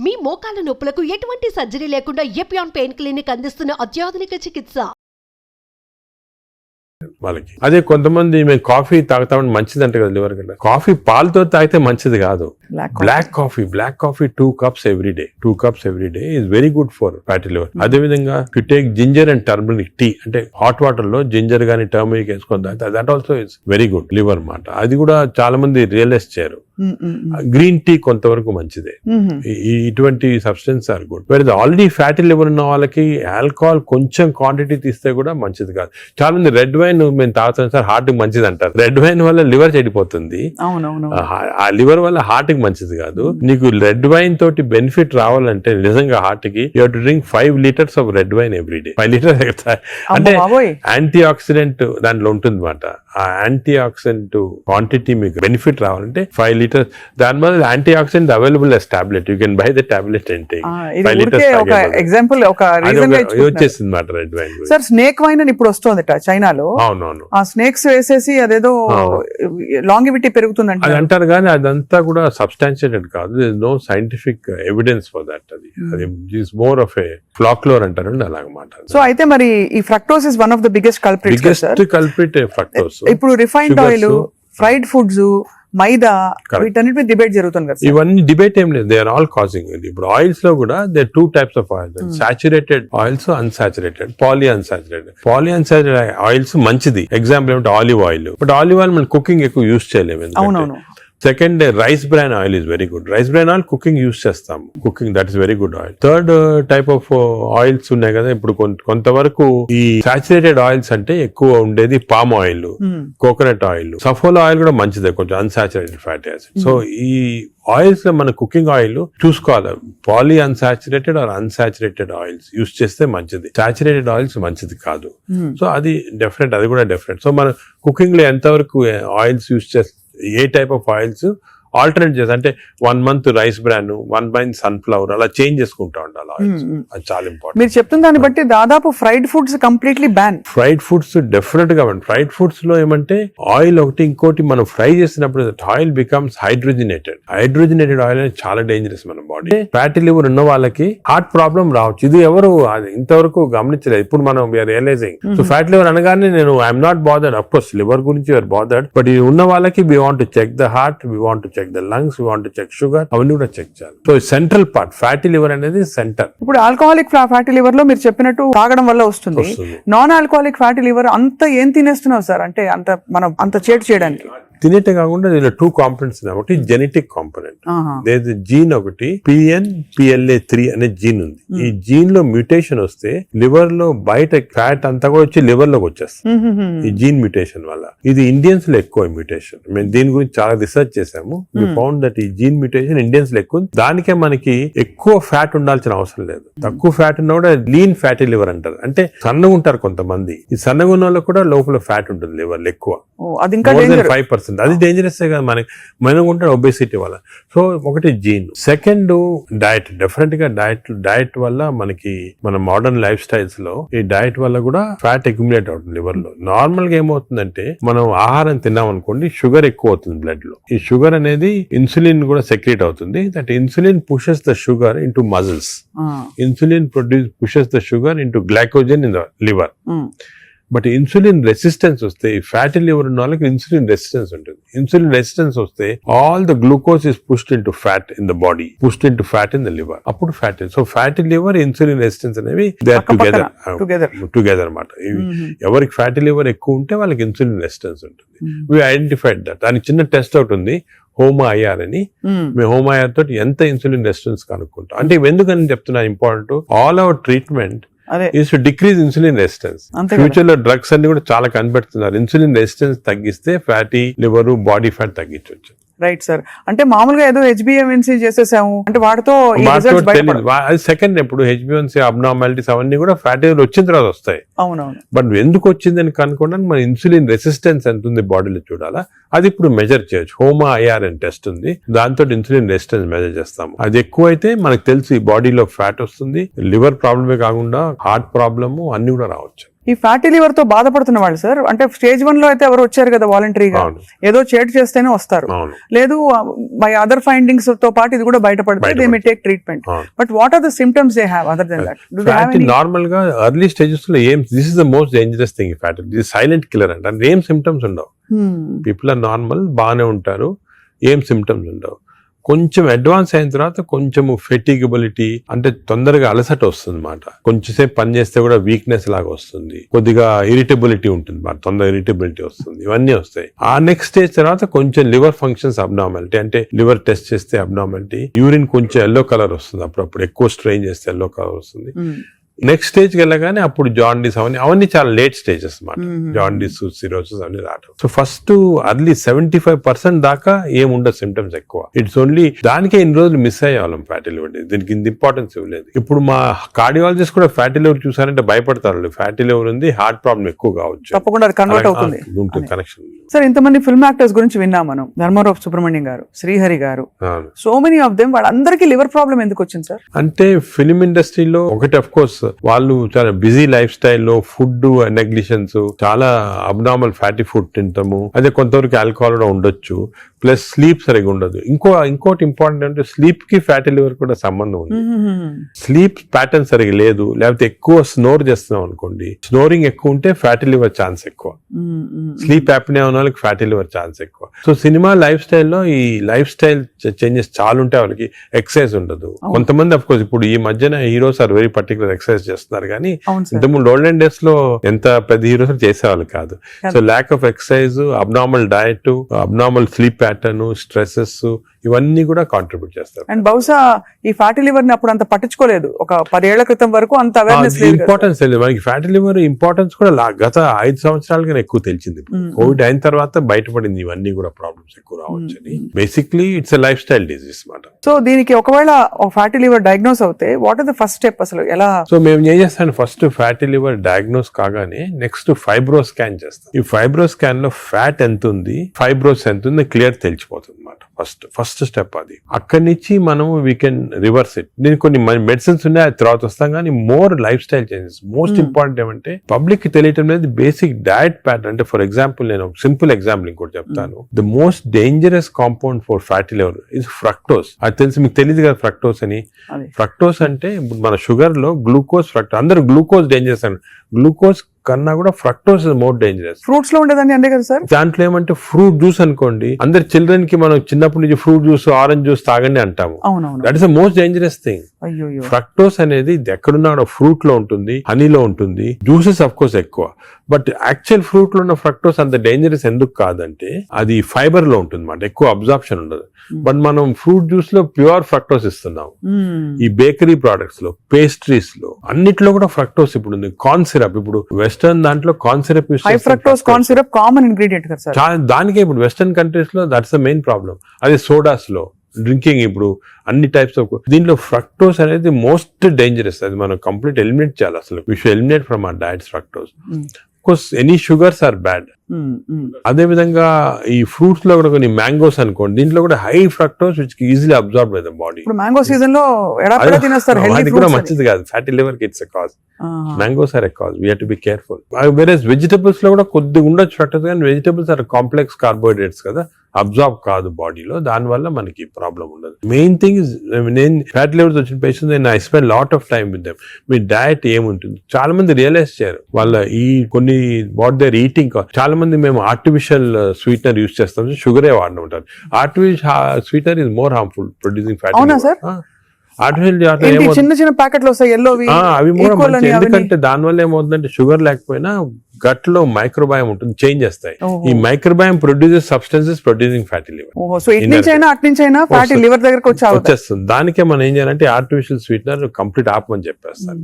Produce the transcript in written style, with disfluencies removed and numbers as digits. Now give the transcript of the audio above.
మీ మోకాల నొప్పులకు ఎటువంటి సర్జరీ లేకుండా ఎపియాన్ పెయిన్ క్లినిక్ అందిస్తున్న అత్యాధునిక చికిత్స. వాళ్ళకి అదే కొంతమంది మేము కాఫీ తాగుతామని మంచిది అంటే కదా లివర్ కంటే. కాఫీ పాలతో తాగితే మంచిది కాదు. Black coffee 2 cups every day. 2 cups every day is very good for fatty liver. అదే విధంగా to take ginger and turmeric tea అంటే హాట్ వాటర్ లో జింజర్ గానీ టర్మరిక్ వేసుకొని తాగితే that also is very good liver మాట. అది కూడా చాలా మంది రియలైజ్ చేయరు. గ్రీన్ టీ కొంతవరకు మంచిదే. ఇటువంటి సబ్స్టెన్స్ ఆర్ గుడ్. వేరే ఆల్రెడీ ఫ్యాటీ లివర్ ఉన్న వాళ్ళకి ఆల్కహాల్ కొంచెం క్వాంటిటీ తీస్తే కూడా మంచిది కాదు. చాలా మంది రెడ్ వైన్ మేము తాగుతాం సార్ హార్ట్ కి మంచిది అంటారు. రెడ్ వైన్ వల్ల లివర్ చెడిపోతుంది. ఆ లివర్ వల్ల హార్ట్ కి మంచిది కాదు. నీకు రెడ్ వైన్ తోటి బెనిఫిట్ రావాలంటే నిజంగా హార్ట్ కి you have to drink 5 liters of red wine every day. 5 liters అంటే యాంటీ ఆక్సిడెంట్ దాంట్లో ఉంటుంది అన్నమాట. ఆ యాంటీ ఆక్సిడెంట్ క్వాంటిటీ మీకు బెనిఫిట్ రావాలంటే 5 liters. దాని వల్ల anti oxidant available as tablet. You can buy the tablet and take 5 liters. ఒక ఎగ్జాంపుల్ ఒక రీజన్ వచ్చేసింది మాట red wine. Sir snake wine అని ఇప్పుడు వస్తుందట చైనాలో. అవునవును. ఆ స్నేక్స్ వేసేసి అదేదో లాంగివిటీ పెరుగుతుందంట అది అంటారు కానీ అదంతా కూడా సబ్స్టాన్షియేటెడ్ కాదు. No scientific evidence for that. అది is more of a folklore అంటారు అలాగమాట. సో అయితే మరి ఈ fructose is one of the biggest culprit fructose. ఇప్పుడు రిఫైన్డ్ ఆయిల్, ఫ్రైడ్ ఫుడ్స్, మైదా వీటన్నిటి డిబేట్ జరుగుతుంది కదా. ఇవన్నీ డిబేట్ ఏం లేదు. They are all causing. ఇప్పుడు ఆయిల్స్ లో కూడా they 2 types of oils. Saturated oils, unsaturated, poly unsaturated oils మంచిది. ఎగ్జాంపుల్ ఏమంటే olive oil. But olive oil మనం కుకింగ్ ఎక్కువ యూజ్ చేయలేము. అవునవును. Second rice bran oil is very good. Rice bran oil cooking use చేస్తాము. Cooking that is very good oil. Third type of oils ఉన్నాయి కదా. ఇప్పుడు కొంతవరకు ఈ సాచురేటెడ్ ఆయిల్స్ అంటే ఎక్కువ ఉండేది palm oil, coconut oil, Saffola oil కూడా మంచిదే, కొంచెం అన్సాచురేటెడ్ ఫ్యాటీ యాసిడ్. సో ఈ ఆయిల్స్ లో మన కుకింగ్ ఆయిల్ చూసుకోవాలి. Poly unsaturated or unsaturated oils use చేస్తే మంచిది. సాచురేటెడ్ ఆయిల్స్ మంచిది కాదు. సో అది డెఫినెట్, అది కూడా డెఫినెట్. సో మన కుకింగ్ లో ఎంతవరకు ఆయిల్స్ యూజ్ చేస్తే ఏ టైప్ ఆఫ్ ఆయిల్స్ ఆల్టర్నేట్ చేసి అంటే 1 month rice bran, 1 month sunflower అలా చేంజ్ చేసుకుంటా ఉండాలి ఆయిల్స్. అది చాలా ఇంపార్టెంట్. మీరు చెప్తున్న దాన్ని బట్టి దాదాపు fried foods completely ban. Fried foods definite గా ఫ్రైడ్ ఫుడ్స్ లో ఏమంటే ఆయిల్ ఒకటి, ఇంకోటి మనం ఫ్రై చేసినప్పుడు ఆయిల్ బికమ్స్ హైడ్రోజనేటెడ్ ఆయిల్ అనేది చాలా డేంజరస్ మన బాడీ. ఫ్యాటీ లివర్ ఉన్న వాళ్ళకి హార్ట్ ప్రాబ్లం రావచ్చు. ఇది ఎవరు ఇంతవరకు గమనించలేదు. ఇప్పుడు మనం we are realising. So fatty liver అనగానే నేను I'm not bothered. Of course liver గురించి యూఆర్ బాదర్డ్, బట్ ఇది ఉన్న వాళ్ళకి we want to check the heart, we want to check the lungs, we want to check sugar, అవన్నీ కూడా check చేయాలి. So central part fatty liver అనేది centre. ఇప్పుడు alcoholic fatty liver లో మీరు చెప్పినట్టు తాగడం వల్ల వస్తుంది. నాన్ ఆల్కహాలిక్ ఫ్యాటీ లివర్ అంత ఏం తినేస్తున్నావు సార్? అంటే అంత చేటు చేయడానికి తినేటే కాకుండా దీనిలో 2 components ఉన్నాయి. ఒకటి జెనెటిక్ కాంపోనెంట్, జీన్ ఒకటి PNPLA3 అనే జీన్ ఉంది. ఈ జీన్ లో మ్యూటేషన్ వస్తే లివర్ లో బయట ఫ్యాట్ అంతా కూడా వచ్చి లివర్ లోకి వచ్చేస్తుంది ఈ జీన్ మ్యూటేషన్ వల్ల. ఇది ఇండియన్స్ లో ఎక్కువ మ్యూటేషన్. మేము దీని గురించి చాలా రీసెర్చ్ చేసాము. వి ఫౌండ్ దట్ ఈ జీన్ మ్యూటేషన్ ఇండియన్స్ లో ఎక్కువ. దానికే మనకి ఎక్కువ ఫ్యాట్ ఉండాల్సిన అవసరం లేదు. తక్కువ ఫ్యాట్ ఉన్నా కూడా లీన్ ఫ్యాటీ లివర్ అంటారు. అంటే సన్నగా ఉంటారు కొంతమంది. ఈ సన్నగా ఉన్న వాళ్ళకి కూడా లోపల ఫ్యాట్ ఉంటుంది లివర్ లో ఎక్కువ. అది ఇంకా 5%. అది డేంజరస్ కదా మనం ఉంటాడు ఒబేసిటీ వల్ల. సో ఒకటి జీన్. Second diet. డెఫినెట్ గా డయట్ వల్ల మనకి మన మోడర్న్ లైఫ్ స్టైల్స్ లో ఈ డయట్ వల్ల కూడా ఫ్యాట్ అక్యుములేట్ అవుతుంది లివర్ లో. నార్మల్ గా ఏమవుతుందంటే మనం ఆహారం తిన్నాం అనుకోండి, షుగర్ ఎక్కువ అవుతుంది బ్లడ్ లో. ఈ షుగర్ అనేది ఇన్సులిన్ కూడా సెక్రేట్ అవుతుంది. That insulin pushes the sugar into muscles. Insulin pushes the sugar into glycogen in the liver. But insulin resistance వస్తే, ఈ ఫ్యాటీ లివర్ ఉన్న వాళ్ళకి ఇన్సులిన్ రెసిస్టెన్స్ ఉంటుంది. ఇన్సులిన్ రెసిస్టెన్స్ వస్తే all the glucose is pushed into fat in the body, pushed into fat in the liver. అప్పుడు fatty. So fatty liver, insulin resistance అనేవి they are together అన్నమాట. ఎవరికి fatty liver ఎక్కువ ఉంటే వాళ్ళకి insulin resistance ఉంటుంది. We identified that. దానికి చిన్న టెస్ట్ అవుట్ ఉంది, HOMA-IR అని. మేము HOMA-IR తోటి ఎంత ఇన్సులిన్ రెసిస్టెన్స్ కనుక్కుంటాం. అంటే ఎందుకని చెప్తున్నా important, all our treatment is to decrease insulin resistance. Future లో డ్రగ్స్ అన్ని కూడా చాలా కనిపెడుతున్నారు. ఇన్సులిన్ రెసిస్టెన్స్ తగ్గిస్తే ఫ్యాటీ లివర్, బాడీ ఫ్యాట్ తగ్గించవచ్చు. Right sir. అంటే మామూలుగా ఏదో HbA1c చేసేసాము అంటే వాటితో అది సెకండ్. ఇప్పుడు HbA1c అబ్నార్మాలిటీస్ అవన్నీ కూడా ఫ్యాటీ వచ్చిన తర్వాత వస్తాయి. అవునవును. బట్ ఎందుకు వచ్చిందని కనుక్కోవడానికి మన ఇన్సులిన్ రెసిస్టెన్స్ ఎంత ఉంది బాడీలో చూడాలా. అది ఇప్పుడు మెజర్ చేయొచ్చు. HOMA-IR అని టెస్ట్ ఉంది. దాంతో ఇన్సులిన్ రెసిస్టెన్స్ మెజర్ చేస్తాము. అది ఎక్కువ అయితే మనకు తెలిసి బాడీలో ఫ్యాట్ వస్తుంది. లివర్ ప్రాబ్లమే కాకుండా హార్ట్ ప్రాబ్లము అన్ని కూడా రావచ్చు. ఈ ఫ్యాటీ లివర్ తో బాధపడుతున్న వాళ్ళు సార్, అంటే స్టేజ్ 1 లో అయితే ఎవరు వచ్చారు కదా వాలంటరీగా, అవును. ఏదో చేటు చేస్తేనే వస్తారు, అవును. లేదు బై అదర్ ఫైండింగ్స్ తో పాటు ఇది కూడా బయటపడితే దే మే టేక్ ట్రీట్మెంట్. అవును. But what are the symptoms they have other than that? Do they have fatty any? నార్మల్ గా ఎర్లీ స్టేజెస్ లో ఏం, this is the most dangerous thing fatty, ఇది సైలెంట్ కిల్లర్ అంటే ఏం సిమ్టమ్స్ ఉండవు. People are normal, బాగానే ఉంటారు, ఏం సిమ్టమ్స్ ఉండవు. కొంచెం అడ్వాన్స్ అయిన తర్వాత కొంచెము ఫెటిగబిలిటీ అంటే తొందరగా అలసట వస్తుంది అన్నమాట. కొంచెంసేపు పని చేస్తే కూడా వీక్నెస్ లాగా వస్తుంది, కొద్దిగా ఇరిటబిలిటీ ఉంటుంది, తొందరగా ఇరిటబిలిటీ వస్తుంది, ఇవన్నీ వస్తాయి. ఆ నెక్స్ట్ స్టేజ్ తర్వాత కొంచెం లివర్ ఫంక్షన్స్ అబ్నార్మాలిటీ, అంటే లివర్ టెస్ట్ చేస్తే అబ్నార్మాలిటీ, యూరిన్ కొంచెం ఎల్లో కలర్ వస్తుంది, అప్పుడప్పుడు ఎక్కువ స్ట్రెయిన్ చేస్తే ఎల్లో కలర్ వస్తుంది. నెక్స్ట్ స్టేజ్కి వెళ్ళగానే అప్పుడు జాండీస్ అవన్నీ చాలా లేట్ స్టేజెస్ అన్నమాట. జాండీస్, సిరోసిస్ అవన్నీ రావడం. సో ఫస్ట్ అర్లీ 75% దాకా ఏముండదు సిమ్టమ్స్ ఎక్కువ. ఇట్స్ ఓన్లీ దానికే ఇన్ని రోజులు మిస్ అయ్యేవాళ్ళం ఫ్యాటీ లివర్, దీనికి ఇంత ఇంపార్టెన్స్ ఇవ్వలేదు. ఇప్పుడు మా కార్డియాలజిస్ట్ కూడా ఫ్యాటీ లివర్ చూసారంటే భయపడతారు, ఫ్యాటీ లివర్ ఉంది, హార్ట్ ప్రాబ్లం ఎక్కువ కావచ్చు, తప్పకుండా అది కన్వర్ట్ అవుతుంది. కనెక్షన్. సార్ ఇంతమంది ఫిల్మ్ యాక్టర్స్ గురించి విన్నాం మనం, ధర్మారావు సుబ్రహ్మణ్యం గారు, శ్రీహరి గారు, సో మెనీ ఆఫ్ దెమ్, వాళ్ళందరికీ లివర్ ప్రాబ్లం ఎందుకు వచ్చింది సార్? అంటే ఫిలిం ఇండస్ట్రీలో ఒకటి అఫ్ కోర్స్ వాళ్ళు చాలా బిజీ లైఫ్ స్టైల్లో ఫుడ్ నెగ్లిజెన్స్, చాలా అబ్నార్మల్ ఫ్యాటీ ఫుడ్ తింటాము, అదే కొంతవరకు ఆల్కహాల్ కూడా ఉండొచ్చు, ప్లస్ స్లీప్ సరిగా ఉండదు. ఇంకోటి ఇంపార్టెంట్ అంటే స్లీప్ కి ఫ్యాటీ లివర్ కూడా సంబంధం ఉంది. స్లీప్ ప్యాటర్న్ సరిగా లేదు, లేకపోతే ఎక్కువ స్నోర్ చేస్తున్నాం అనుకోండి, స్నోరింగ్ ఎక్కువ ఉంటే ఫ్యాటీ లివర్ ఛాన్స్ ఎక్కువ, స్లీప్ యాప్నియా ఉన్న వాళ్ళకి ఫ్యాటీ లివర్ ఛాన్స్ ఎక్కువ. సో సినిమా లైఫ్ స్టైల్లో ఈ లైఫ్ స్టైల్ చేంజెస్ చాలా ఉంటాయి, వాళ్ళకి ఎక్సర్సైజ్ ఉండదు. కొంతమంది అఫ్ కోర్స్ ఇప్పుడు ఈ మధ్యన heroes are very particular exercise చేస్తున్నారు, కానీ ఇంతకుముందు ఓల్డెన్ డేస్ లో ఎంత పెద్ద హీరోస్ చేసేవాళ్ళు కాదు. So lack of exercise, abnormal diet, abnormal sleep pattern, stresses, ఇవన్నీ కూడా కాంట్రిబ్యూట్ చేస్తారు. అండ్ బహుశా ఈ ఫ్యాటీ లివర్ ని అప్పుడు అంత పట్టించుకోలేదు, ఒక 10 ఏళ్ల క్రితం వరకు అంత అవేర్నెస్ లేదు, ఇంపార్టెన్స్ తెలియదు మనకి. ఫ్యాటీ లివర్ ఇంపార్టెన్స్ కూడా గత 5 సంవత్సరాలుగా ఎక్కువ తెలిసింది. కోవిడ్ అయిన తర్వాత బయటపడింది ఇవన్నీ కూడా ప్రాబ్లమ్స్ ఎక్కువ రావచ్చు అని. Basically it's a lifestyle disease మాట. సో దీనికి ఒకవేళ ఫ్యాటీ లివర్ డయాగ్నోస్ అవుతే what are the first step అసలు ఎలా? సో మేము ఏం చేస్తాను, ఫస్ట్ ఫ్యాటీ లివర్ డయాగ్నోస్ కాగానే నెక్స్ట్ ఫైబ్రో స్కాన్ చేస్తాం. ఈ ఫైబ్రో స్కాన్ లో ఫ్యాట్ ఎంత ఉంది, ఫైబ్రోస్ ఎంత ఉంది క్లియర్ తెలిసిపోతుంది అన్నమాట. ఫస్ట్ స్టెప్ అది. అక్కడి నుంచి మనము వీ కెన్ రివర్స్ ఇట్. దీనికి కొన్ని మెడిసిన్స్ ఉన్నాయి, అది తర్వాత వస్తాం, కానీ more life style changes. Most important ఏమంటే పబ్లిక్ కి తెలియటం లేదు బేసిక్ డయట్ ప్యాటర్న్. అంటే ఫర్ ఎగ్జాంపుల్ నేను సింపుల్ ఎగ్జాంపుల్ ఇంకోటి చెప్తాను. The most dangerous compound for fatty liver is fructose. అది తెలిసి మీకు తెలియదు కదా ఫ్రక్టోస్ అని. ఫ్రక్టోస్ అంటే ఇప్పుడు మన షుగర్ లో గ్లూకోజ్, ఫ్రక్టోస్, అందరూ గ్లూకోజ్ డేంజరస్ అని, గ్లూకోజ్ కన్నా కూడా fructose is more dangerous. Fruits లో ఉండేదండి అంతే కదా సార్. దాంట్లో ఏమంటే ఫ్రూట్ జ్యూస్ అనుకోండి, అందరు చిల్డ్రన్ కి మనం చిన్నప్పటి నుంచి ఫ్రూట్ జ్యూస్, ఆరెంజ్ జ్యూస్ తాగండి అంటాము. That is the most dangerous thing. Fructose అనేది ఎక్కడున్నా ఫ్రూట్ లో ఉంటుంది, హనీలో ఉంటుంది, జ్యూసెస్ అఫ్ కోర్స్ ఎక్కువ. బట్ యాక్చువల్ ఫ్రూట్ లో ఉన్న ఫ్రక్టోస్ అంత డేంజరస్ ఎందుకు కాదంటే అది ఫైబర్ లో ఉంటుంది అన్నమాట, ఎక్కువ అబ్జార్ప్షన్ ఉండదు. బట్ మనం ఫ్రూట్ జ్యూస్ లో ప్యూర్ ఫ్రక్టోస్ ఇస్తున్నాం. ఈ బేకరీ ప్రొడక్ట్స్ లో, పేస్ట్రీస్ లో, అన్నిట్లో కూడా ఫ్రక్టోస్ ఇప్పుడు ఉంది. కార్న్ సిరప్, ఇప్పుడు వెస్టర్న్ దాంట్లో కార్న్ సిరప్ యూస్ చేస్తారు. Fructose corn syrup common ingredient కదా సార్. దానికే ఇప్పుడు వెస్టర్న్ కంట్రీస్ లో దట్స్ ద మెయిన్ ప్రాబ్లం. అదే సోడాస్ లో, డ్రింకింగ్, ఇప్పుడు అన్ని టైప్స్ ఆఫ్, దీంట్లో ఫ్రక్టోస్ అనేది మోస్ట్ డేంజరస్. అది మనం కంప్లీట్ ఎలిమినేట్ చేయాలి. అసలు we should eliminate from our diets fructose. Course any sugars are bad. అదే విధంగా ఈ ఫ్రూట్స్ లో కూడా కొన్ని మ్యాంగోస్ అనుకోండి, దీంట్లో కూడా high fructose which easily absorb by the body. Mango season లో అది కూడా మంచిది కాదు, ఫ్యాటీ లివర్ కి it's a cause. Mangoes are a cause, we have to be careful. వేరేస్ వెజిటబుల్స్ లో కూడా కొద్దిగా ఉండొచ్చు ఫ్రక్టోస్, కానీ వెజిటబుల్స్ ఆర్ కాంప్లెక్స్ కార్బోహైడ్రేట్స్ కదా, అబ్జార్బ్ కాదు బాడీలో, దాని వల్ల మనకి ప్రాబ్లం ఉండదు. మెయిన్ థింగ్ ఇస్, నేను ఫ్యాటీ లివర్స్ వచ్చిన పేషెంట్స్ నేను I spend lot of time with them. Me diet ఏముంటుంది, చాలా మంది రియలైజ్ చేయరు వాళ్ళ ఈ కొన్ని వాట్ దేర్ ఈటింగ్. చాలా మంది మేము ఆర్టిఫిషియల్ స్వీట్నర్ యూజ్ చేస్తాం, షుగరే వాడిన ఉంటారు. Artificial sweetener is more harmful producing fatty liver. చిన్న చిన్న ప్యాకెట్లు వస్తాయి ఎల్లోవి, అవి ఎందుకంటే దాని వల్ల ఏమవుతుందంటే షుగర్ లేకపోయినా గట్ లో మైక్రోబయామ్ ఉంటుంది, చేంజ్ చేస్తాయి. ఈ microbiome produces substances producing fatty liver. So ఇటు నుంచి అయినా అటు నుంచి అయినా ఫ్యాటీ లివర్ దగ్గరకు వచ్చేస్తుంది. దానికే మనం ఏం చేయాలంటే ఆర్టిఫిషియల్ స్వీట్నర్ కంప్లీట్ ఆపమని చెప్పేస్తాను.